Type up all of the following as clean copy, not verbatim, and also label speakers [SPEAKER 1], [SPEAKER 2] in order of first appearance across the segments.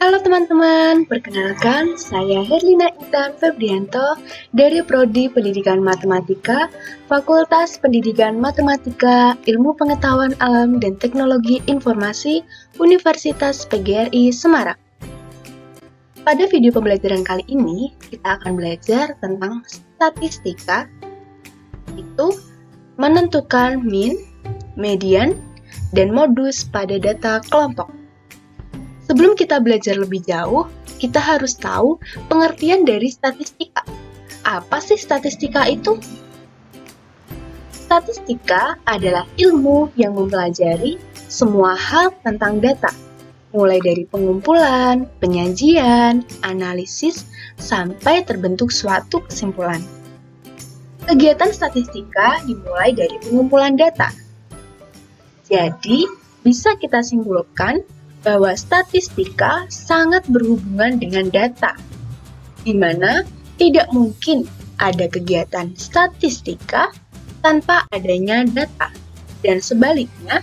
[SPEAKER 1] Halo teman-teman, perkenalkan saya Herlina Intan Febrianto dari Prodi Pendidikan Matematika, Fakultas Pendidikan Matematika, Ilmu Pengetahuan Alam dan Teknologi Informasi, Universitas PGRI Semarang. Pada video pembelajaran kali ini, kita akan belajar tentang statistika, yaitu menentukan mean, median, dan modus pada data kelompok. Sebelum kita belajar lebih jauh, kita harus tahu pengertian dari statistika. Apa sih statistika itu? Statistika adalah ilmu yang mempelajari semua hal tentang data, mulai dari pengumpulan, penyajian, analisis, sampai terbentuk suatu kesimpulan. Kegiatan statistika dimulai dari pengumpulan data. Jadi, bisa kita simpulkan bahwa statistika sangat berhubungan dengan data, di mana tidak mungkin ada kegiatan statistika tanpa adanya data, dan sebaliknya,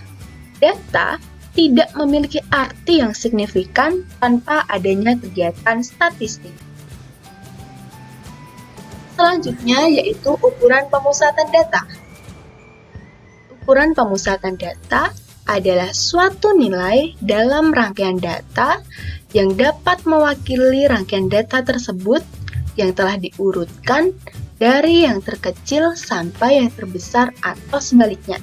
[SPEAKER 1] data tidak memiliki arti yang signifikan tanpa adanya kegiatan statistik. Selanjutnya yaitu ukuran pemusatan data. Ukuran pemusatan data adalah suatu nilai dalam rangkaian data yang dapat mewakili rangkaian data tersebut yang telah diurutkan dari yang terkecil sampai yang terbesar atau sebaliknya.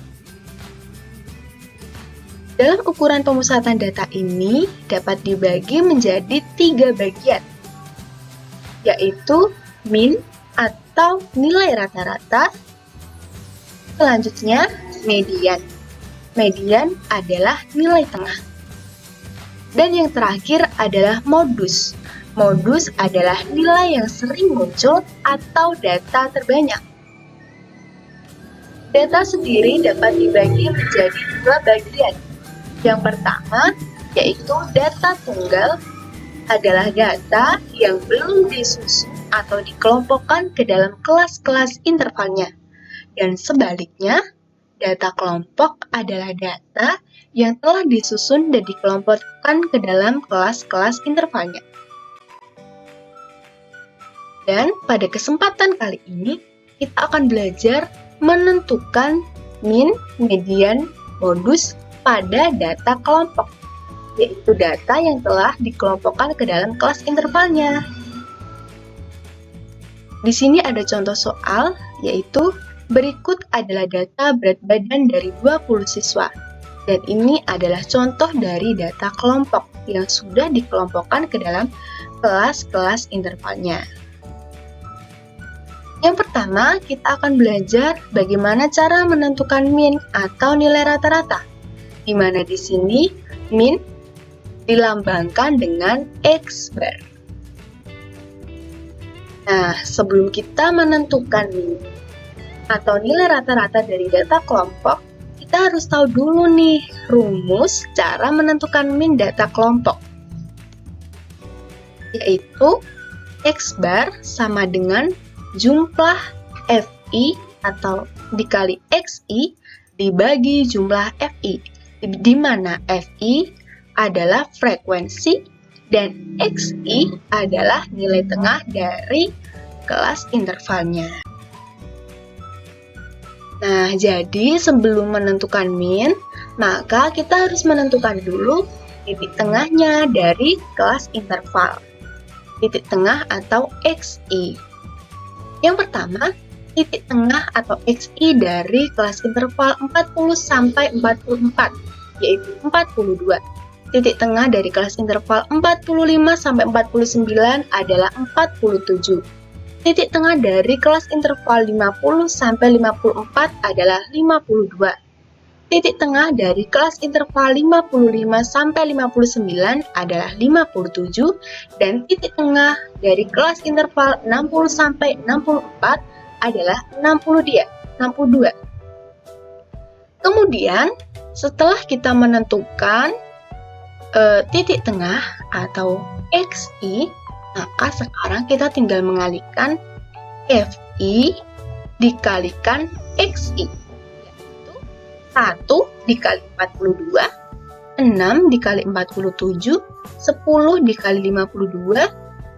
[SPEAKER 1] Dalam ukuran pemusatan data ini dapat dibagi menjadi 3 bagian, yaitu mean atau nilai rata-rata, selanjutnya median. Median adalah nilai tengah. Dan yang terakhir adalah modus. Modus adalah nilai yang sering muncul atau data terbanyak. Data sendiri dapat dibagi menjadi 2 bagian. Yang pertama, yaitu data tunggal, adalah data yang belum disusun atau dikelompokkan ke dalam kelas-kelas intervalnya. Dan sebaliknya, data kelompok adalah data yang telah disusun dan dikelompokkan ke dalam kelas-kelas intervalnya. Dan pada kesempatan kali ini, kita akan belajar menentukan mean, median, modus pada data kelompok, yaitu data yang telah dikelompokkan ke dalam kelas intervalnya. Di sini ada contoh soal, yaitu berikut adalah data berat badan dari 20 siswa. Dan ini adalah contoh dari data kelompok yang sudah dikelompokkan ke dalam kelas-kelas intervalnya. Yang pertama, kita akan belajar bagaimana cara menentukan mean atau nilai rata-rata. Di mana di sini mean dilambangkan dengan X bar. Nah, sebelum kita menentukan mean atau nilai rata-rata dari data kelompok, kita harus tahu dulu nih rumus cara menentukan mean data kelompok, yaitu X bar sama dengan jumlah FI atau dikali XI dibagi jumlah FI, di mana FI adalah frekuensi dan XI adalah nilai tengah dari kelas intervalnya. Nah, jadi sebelum menentukan mean, maka kita harus menentukan dulu titik tengahnya dari kelas interval. Titik tengah atau XI. Yang pertama, titik tengah atau XI dari kelas interval 40 sampai 44, yaitu 42. Titik tengah dari kelas interval 45 sampai 49 adalah 47. Titik tengah dari kelas interval 50 sampai 54 adalah 52. Titik tengah dari kelas interval 55 sampai 59 adalah 57 dan titik tengah dari kelas interval 60 sampai 64 adalah 62. Kemudian, setelah kita menentukan titik tengah atau XI, maka sekarang kita tinggal mengalihkan FI dikalikan XI, yaitu 1 dikali 42, 6 dikali 47, 10 dikali 52,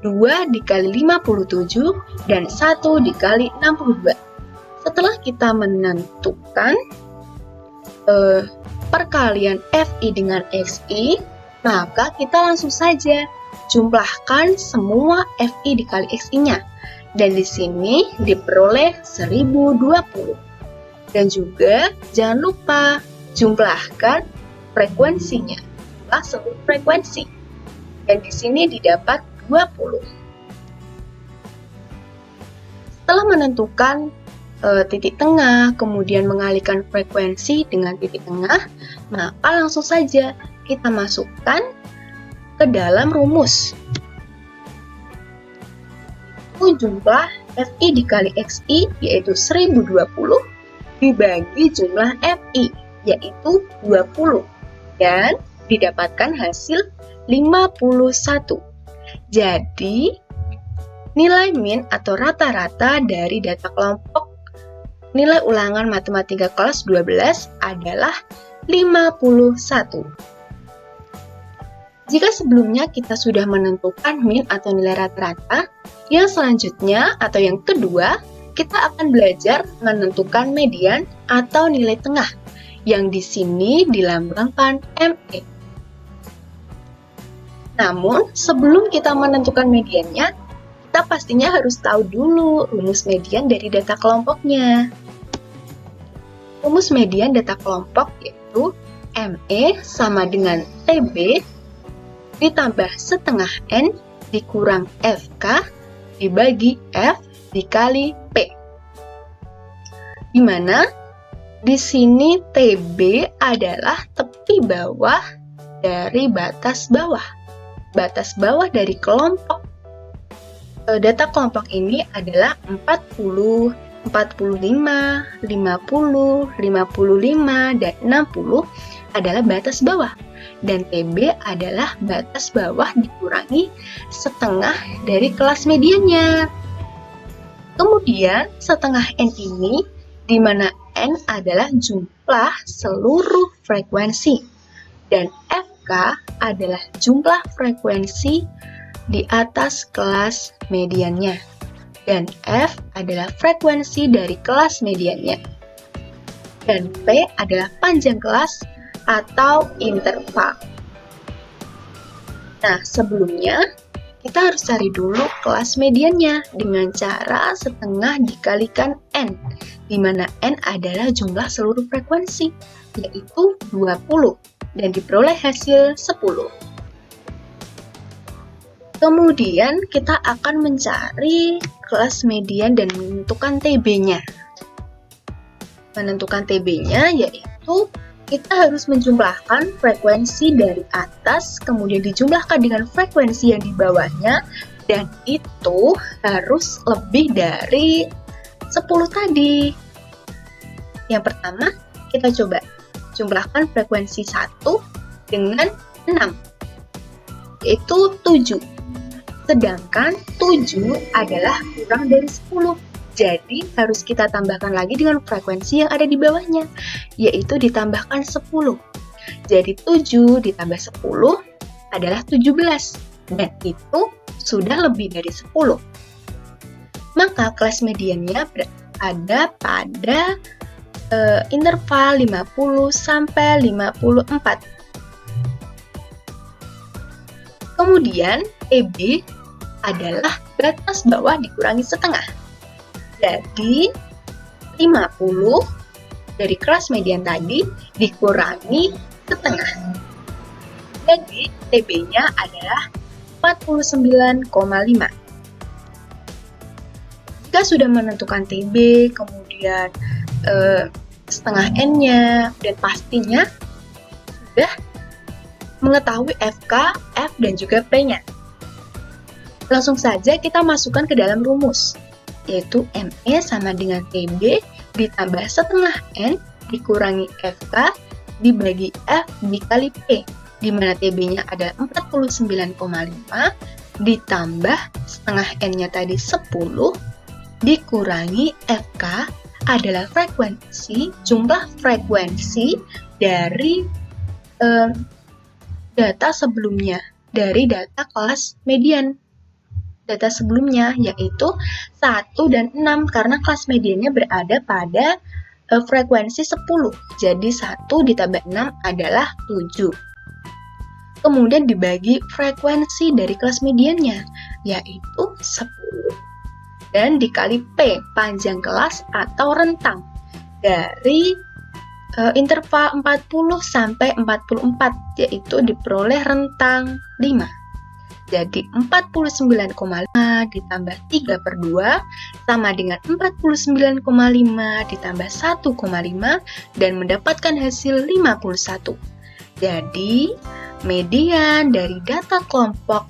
[SPEAKER 1] 2 dikali 57, dan 1 dikali 62. Setelah kita menentukan perkalian FI dengan XI, maka kita langsung saja jumlahkan semua FI dikali XI-nya. Dan di sini diperoleh 1020. Dan juga jangan lupa jumlahkan frekuensinya, seluruh frekuensi. Dan di sini didapat 20. Setelah menentukan titik tengah, kemudian mengalihkan frekuensi dengan titik tengah, maka langsung saja kita masukkan ke dalam rumus. Jumlah FI dikali XI yaitu 1020 dibagi jumlah FI yaitu 20 dan didapatkan hasil 51. Jadi, nilai min atau rata-rata dari data kelompok nilai ulangan matematika kelas 12 adalah 51. Jika sebelumnya kita sudah menentukan min atau nilai rata-rata, yang selanjutnya atau yang kedua, kita akan belajar menentukan median atau nilai tengah, yang di sini dilambangkan ME. Namun, sebelum kita menentukan mediannya, kita pastinya harus tahu dulu rumus median dari data kelompoknya. Rumus median data kelompok yaitu ME sama dengan TB ditambah setengah N dikurang FK dibagi F dikali P. Di mana di sini TB adalah tepi bawah dari batas bawah. Batas bawah dari kelompok data kelompok ini adalah 40, 45, 50, 55, dan 60 adalah batas bawah. Dan TB adalah batas bawah dikurangi setengah dari kelas mediannya. Kemudian setengah N ini, di mana N adalah jumlah seluruh frekuensi. Dan FK adalah jumlah frekuensi di atas kelas mediannya. Dan F adalah frekuensi dari kelas mediannya. Dan P adalah panjang kelas atau interval. Nah, sebelumnya kita harus cari dulu kelas mediannya dengan cara setengah dikalikan N, di mana N adalah jumlah seluruh frekuensi, yaitu 20, dan diperoleh hasil 10. Kemudian kita akan mencari kelas median dan menentukan TB-nya. Menentukan TB-nya yaitu kita harus menjumlahkan frekuensi dari atas, kemudian dijumlahkan dengan frekuensi yang di bawahnya, dan itu harus lebih dari 10 tadi. Yang pertama, kita coba jumlahkan frekuensi 1 dengan 6, yaitu 7. Sedangkan 7 adalah kurang dari 10. Jadi, harus kita tambahkan lagi dengan frekuensi yang ada di bawahnya, yaitu ditambahkan 10. Jadi, 7 ditambah 10 adalah 17. Dan itu sudah lebih dari 10. Maka, kelas mediannya berada pada interval 50 sampai 54. Kemudian, TB adalah batas bawah dikurangi setengah. Jadi, 50 dari kelas median tadi dikurangi setengah. Jadi, TB-nya adalah 49,5. Jika sudah menentukan TB, kemudian setengah N-nya, dan pastinya sudah mengetahui FK, F, dan juga P-nya. Langsung saja kita masukkan ke dalam rumus, yaitu ME sama dengan TB ditambah setengah N dikurangi FK dibagi F dikali P, di mana TB-nya ada 49,5 ditambah setengah N-nya tadi 10 dikurangi FK adalah jumlah frekuensi dari data sebelumnya, dari data kelas median. Data sebelumnya yaitu 1 dan 6 karena kelas mediannya berada pada frekuensi 10. Jadi 1 ditambah 6 adalah 7. Kemudian dibagi frekuensi dari kelas mediannya yaitu 10. Dan dikali P, panjang kelas atau rentang dari interval 40 sampai 44, yaitu diperoleh rentang 5. Jadi 49,5 ditambah 3/2 sama dengan 49,5 ditambah 1,5 dan mendapatkan hasil 51. Jadi median dari data kelompok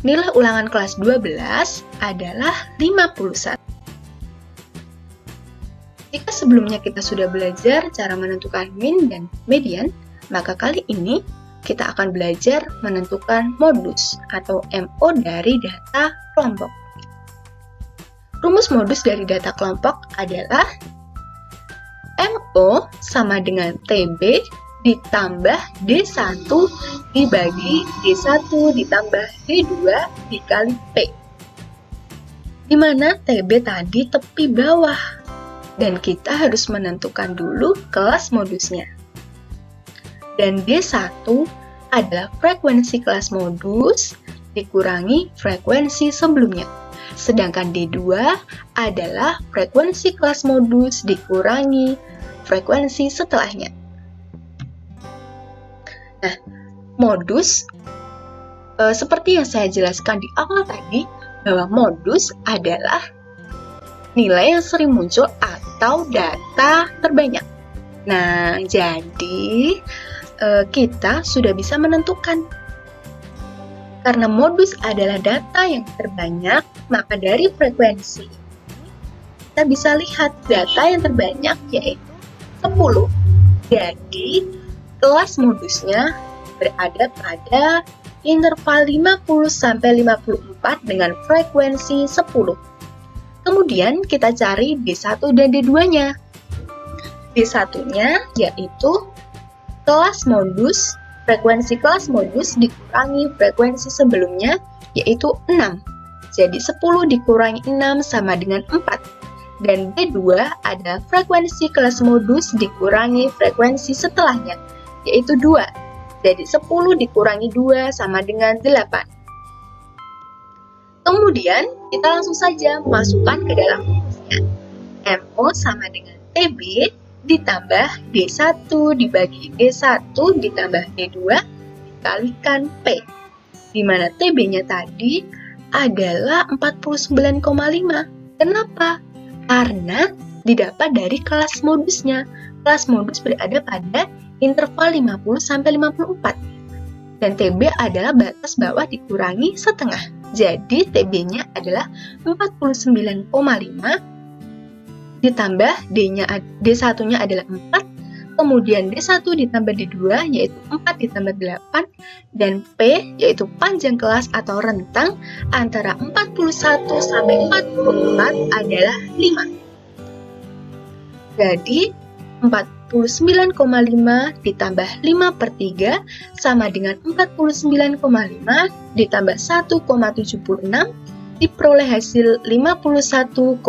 [SPEAKER 1] nilai ulangan kelas 12 adalah 51. Jika sebelumnya kita sudah belajar cara menentukan min dan median, maka kali ini kita akan belajar menentukan modus atau MO dari data kelompok. Rumus modus dari data kelompok adalah MO sama dengan TB ditambah D1 dibagi D1 ditambah D2 dikali P. Di mana TB tadi tepi bawah dan kita harus menentukan dulu kelas modusnya. Dan D1 adalah frekuensi kelas modus dikurangi frekuensi sebelumnya. Sedangkan D2 adalah frekuensi kelas modus dikurangi frekuensi setelahnya. Nah, modus seperti yang saya jelaskan di awal tadi, bahwa modus adalah nilai yang sering muncul atau data terbanyak. Nah, jadi kita sudah bisa menentukan. Karena modus adalah data yang terbanyak, maka dari frekuensi kita bisa lihat data yang terbanyak yaitu 10. Jadi, kelas modusnya berada pada interval 50-54 dengan frekuensi 10. Kemudian kita cari D1 dan D2-nya. D1-nya yaitu kelas modus, frekuensi kelas modus dikurangi frekuensi sebelumnya yaitu 6. Jadi 10 dikurangi 6 sama dengan 4. Dan D2 adalah frekuensi kelas modus dikurangi frekuensi setelahnya yaitu 2. Jadi 10 dikurangi 2 sama dengan 8. Kemudian kita langsung saja masukkan ke dalam rumusnya. MO sama dengan TB ditambah D1 dibagi D1 ditambah D2 dikalikan P. Di mana TB-nya tadi adalah 49,5. Kenapa? Karena didapat dari kelas modusnya. Kelas modus berada pada interval 50-54. Dan TB adalah batas bawah dikurangi setengah. Jadi TB-nya adalah 49,5 ditambah D1-nya adalah 4, kemudian D1 ditambah D2 yaitu 4 ditambah 8, dan P yaitu panjang kelas atau rentang antara 41 sampai 44 adalah 5. Jadi 49,5 ditambah 5/3 sama dengan 49,5 ditambah 1,76 diperoleh hasil 51,26.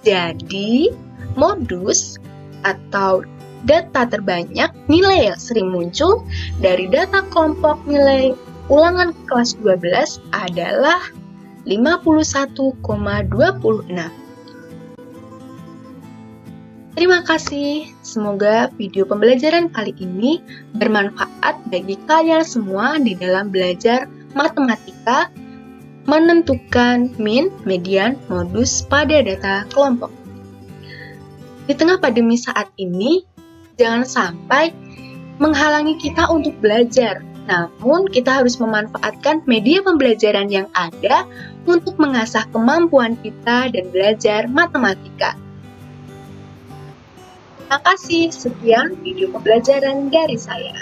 [SPEAKER 1] Jadi, modus atau data terbanyak nilai yang sering muncul dari data kelompok nilai ulangan kelas 12 adalah 51,26. Terima kasih, semoga video pembelajaran kali ini bermanfaat bagi kalian semua di dalam belajar matematika menentukan min, median, modus pada data kelompok. Di tengah pandemi saat ini, jangan sampai menghalangi kita untuk belajar, namun kita harus memanfaatkan media pembelajaran yang ada untuk mengasah kemampuan kita dan belajar matematika. Terima kasih, sekian video pembelajaran dari saya.